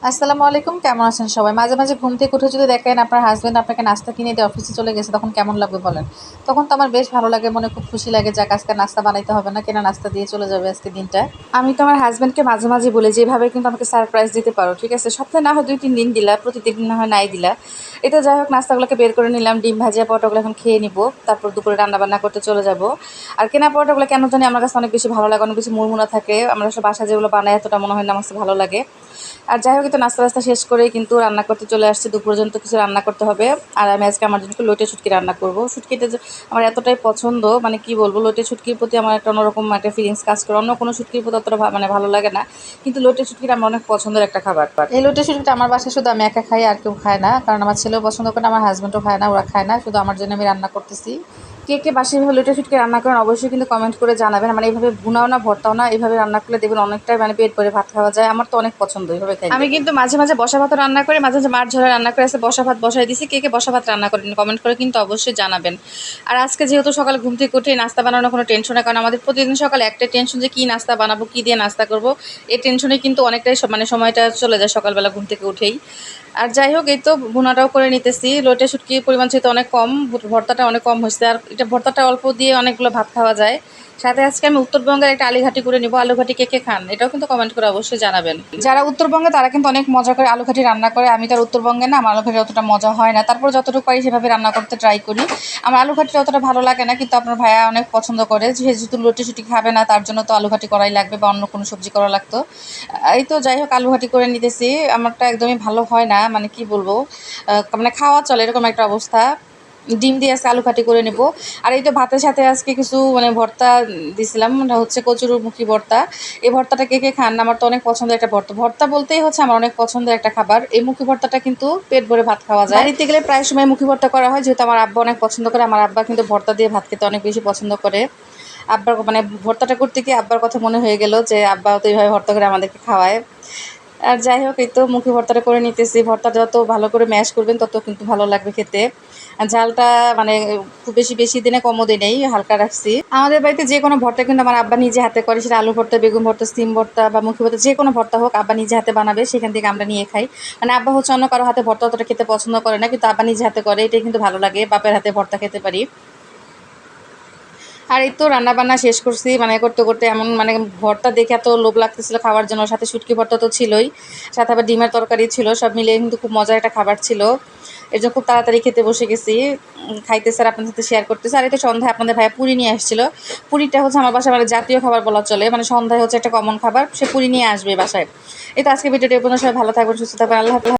আসসালামু আলাইকুম, কেমন আছেন সবাই? মাঝে মাঝে ঘুম থেকে উঠে যদি দেখেন আপনার হাজবেন্ড আপনাকে নাস্তা কিনে দিয়ে অফিসে চলে গেছে, তখন কেমন লাগবে বলেন? তখন তো আমার বেশ ভালো লাগে, মনে খুব খুশি লাগে, যাক আজকে নাস্তা বানাইতে হবে না, কেনা নাস্তা দিয়ে চলে যাবে আজকে দিনটা। আমি তো আমার হাজবেন্ডকে মাঝে মাঝে বলি যে এভাবে কিন্তু আমাকে সারপ্রাইজ দিতে পারো, ঠিক আছে? সপ্তাহে না হয় 2-3 দিন দিলা, প্রতিদিন না হয় নাই দিলা। এটা যাই হোক, নাস্তাগুলোকে বের করে নিলাম, ডিম ভাজিয়া পরোটাগুলো এখন খেয়ে নিব, তারপর দুপুরে রান্না বান্না করতে চলে যাব। আর কেনা পরোটাগুলো কেন জানি আমার কাছে অনেক বেশি ভালো লাগে, অনেক বেশি মুড়মুড়া থাকে। আমরা আসলে বাসা যেগুলো বানাই এতটা মনে হয় না আমার কাছে ভালো লাগে। আর যাই হোক, তো নাস্তা টাস্তা শেষ করেই কিন্তু রান্না করতে চলে আসছি। দুপুর পর্যন্ত কিছু রান্না করতে হবে। আর আমি আজকে আমার জন্য একটু লইটে শুটকি রান্না করব। শুটকিটা যে আমার এতটাই পছন্দ, মানে কি বলবো, লইটে শুটকির প্রতি আমার একটা অন্যরকম একটা ফিলিংস কাজ করে। অন্য কোনো শুটকির প্রতি অতটা মানে ভালো লাগে না, কিন্তু লইটে শুটকিটা আমার অনেক পছন্দের একটা খাবার। এই লইটে শুটকিটা আমার বাসায় শুধু আমি একা খাই, আর কেউ খায় না, কারণ আমার ছেলেও পছন্দ করে না, আমার হাজব্যান্ডও খায় না, ওরা খায় না, শুধু আমার জন্য আমি রান্না করতেছি। কে কে বাসায় এভাবে লইটে শুটকি রান্না করেন অবশ্যই কিন্তু কমেন্ট করে জানাবেন। মানে এইভাবে ভুনাও না, ভর্তাও না, এইভাবে রান্না করলে দেখবেন অনেকটাই মানে পেট ভরে ভাত খাওয়া যায়। আমার তো অনেক পছন্দ এইভাবে খাই। আমি কিন্তু মাঝে মাঝে বসা ভাতও রান্না করি, মাঝে মাঝে মাছ ঝোলা রান্না করে, আছে বসা ভাত বসাই দিছি। কে কে বসা ভাত রান্না করেন কমেন্ট করে কিন্তু অবশ্যই জানাবেন। আর আজকে যেহেতু সকালে ঘুম থেকে উঠে নাস্তা বানানোর কোনো টেনশন নেই, কারণ আমাদের প্রতিদিন সকালে একটা টেনশন যে কী নাস্তা বানাবো, কী দিয়ে নাস্তা করবো। এই টেনশনে কিন্তু অনেকটাই মানে সময়টা চলে যায় সকালবেলা ঘুম থেকে উঠেই। আর যাই হোক, এই তো ভুনাটাও করে নিতেছি। লইটে শুটকির পরিমাণ যেহেতু অনেক কম, ভর্তাটা অনেক কম হয়েছে, আর এটা ভর্তাটা অল্প দিয়ে অনেকগুলো ভাত খাওয়া যায়। সাথে আজকে আমি উত্তরবঙ্গের একটা আলুঘাটি করে নিব। আলুঘাটি কে কে খান এটাও কিন্তু কমেন্ট করে অবশ্যই জানাবেন। যারা উত্তরবঙ্গে তারা কিন্তু অনেক মজা করে আলুঘাটি রান্না করে। আমি তার উত্তরবঙ্গে না, আমার আলুঘাটি অতটা মজা হয় না, তারপর যতটুকু পারি সেভাবে রান্না করতে ট্রাই করি। আমার আলুঘাটিটা অতটা ভালো লাগে না, কিন্তু আপনার ভাইয়া অনেক পছন্দ করে। যেহেতু লুটি শুটি খাবে না, তার জন্য তো আলুঘাটি করাই লাগবে, বা অন্য কোনো সবজি করা লাগতো। এই তো যাই হোক, আলুঘাটি করে নিতেছি। আমারটা একদমই ভালো হয় না, মানে কি বলবো, মানে খাওয়া চলে এরকম একটা অবস্থা। ডিম দিয়ে আজকে আলু ঘাটি করে নেব। আর এই তো ভাতের সাথে আজকে কিছু মানে ভর্তা দিছিলাম, এটা হচ্ছে কচুরমুখী ভর্তা। এই ভর্তাটা কে কে খান? আমার তো অনেক পছন্দের একটা ভর্তা। ভর্তা বলতেই হচ্ছে আমার অনেক পছন্দের একটা খাবার। এই মুখী ভর্তাটা কিন্তু পেট ভরে ভাত খাওয়া যায়। বাড়িতে গেলে প্রায় সময় মুখী ভর্তা করা হয়, যেহেতু আমার আব্বা অনেক পছন্দ করে। আমার আব্বা কিন্তু ভর্তা দিয়ে ভাত খেতে অনেক বেশি পছন্দ করে। আব্বার মানে ভর্তাটা করতে গিয়ে আব্বার কথা মনে হয়ে গেল যে আব্বা তো এইভাবে ভর্তা করে আমাদেরকে খাওয়ায়। আর যাই হোক, এই তো মুখে ভর্তাটা করে নিতেছি। ভর্তাটা যত ভালো করে ম্যাশ করবেন তত কিন্তু ভালো লাগবে খেতে। আর ঝালটা মানে খুব বেশি বেশি দিনে কমও দিই নেই, হালকা রাখছি। আমাদের বাড়িতে যে কোনো ভর্তা কিন্তু আমার আব্বা নিজে হাতে করে, সেটা আলু ভর্তা, বেগুন ভর্তা, সিম ভর্তা বা মুখি ভর্তা, যে কোনো ভর্তা হোক আব্বা নিজে হাতে বানাবে, সেখান থেকে আমরা নিয়ে খাই। মানে আব্বা হচ্ছে অন্য কারো হাতে ভর্তা অতটা খেতে পছন্দ করে না, কিন্তু আব্বা নিজে হাতে করে, এটাই কিন্তু ভালো লাগে, বাপের হাতে ভর্তা খেতে পারি। আর এই তো রান্নাবান্না শেষ করছি, মানে করতে করতে এমন মানে ভর্তা দেখে এত লোভ লাগতেছিল খাওয়ার জন্য। সাথে শুটকি ভর্তা তো ছিলই, সাথে আবার ডিমের তরকারি ছিল, সব মিলিয়ে কিন্তু খুব মজার একটা খাবার ছিল। এর জন্য খুব তাড়াতাড়ি খেতে বসে গেছি। খাইতেছে আর আপনাদের সাথে শেয়ার করতেছে। আর এই তো সন্ধ্যায় আপনাদের ভাইয়া পুরি নিয়ে আসছিল। পুরিটা হচ্ছে আমার বাসায় মানে জাতীয় খাবার বলা চলে, মানে সন্ধ্যায় হচ্ছে একটা কমন খাবার, সে পুরি নিয়ে আসবে বাসায়। এই তো আজকে ভিডিওটি পর্যন্ত, সবাই ভালো থাকবেন, সুস্থ থাকবেন, আল্লাহ হাফেজ।